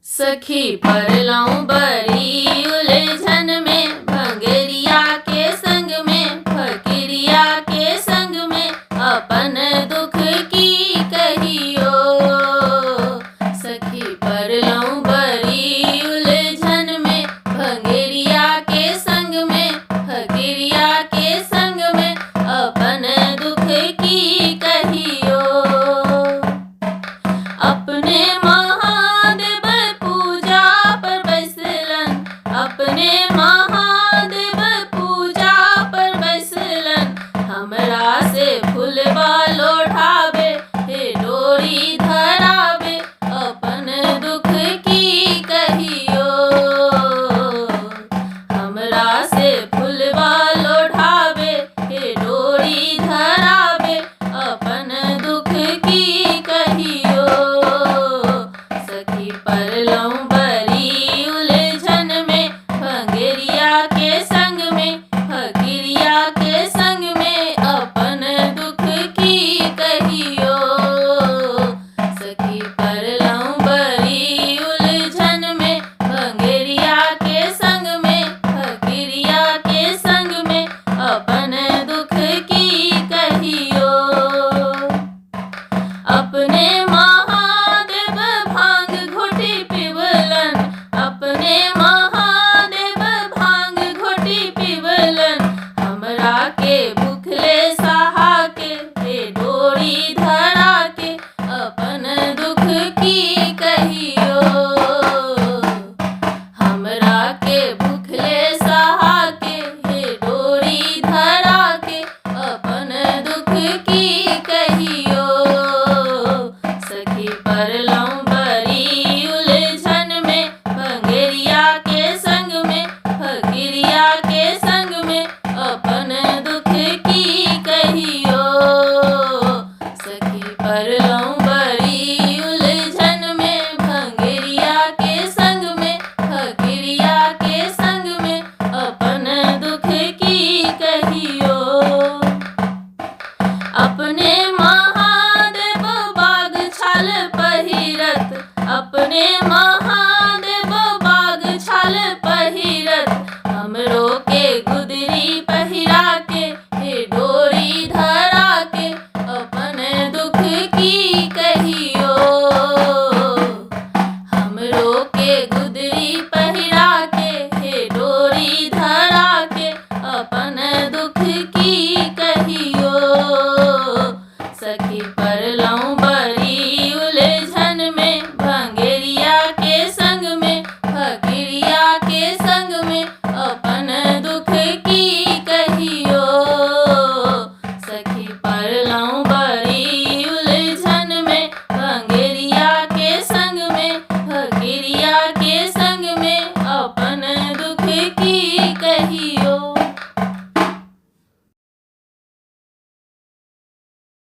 सखी परलौं बड़ी उलझन में, भंगेरिया के संग में, फकीरिया के संग में, अपन दुख की कहियो। सखी परलौं बड़ी उलझन में, भंगेरिया के संग में, फकीरिया के संग में, अपन दुख की कहियो। अपने महादेव पूजा पर बैसलन, अपने महादेव पूजा पर बैसलन, हमरा से फूलवा लोढ़ावे, हे डोरी धरावे, अपन दुख की कहियो। हमरा से फूलवा लोढ़ावे, हे डोरी धरावे, अपन दुख की कहियो। सखी परलौं बड़ी उलझन में, भंगेरिया के संग में, फकीरिया के संग में, अपन दुख की कहियो। सखी परलौं बड़ी उलझन में, भंगेरिया के संग में, फकीरिया के संग में, अपन दुख की कहियो। अपने महादेव भांग घोटी पिबलन, अपने महादेव भांग घोटी पिबलन, हमरा के भूखले सहा के, हे डोरी धरा के, अपन दुख की कहियो। हमरा के भूखले सहा के, हे डोरी धरा के, अपन दुख की कहियो। सखी परलौं बड़ी उलझन में, भंगेरिया के संग में, फकीरिया के संग में, अपन दुख की कहियो। सखी परलौं बड़ी उलझन में, भंगेरिया के संग में, फकीरिया के संग में, अपन दुख की कहियो। अपने महादेव बाग छाल पहिरत, अपने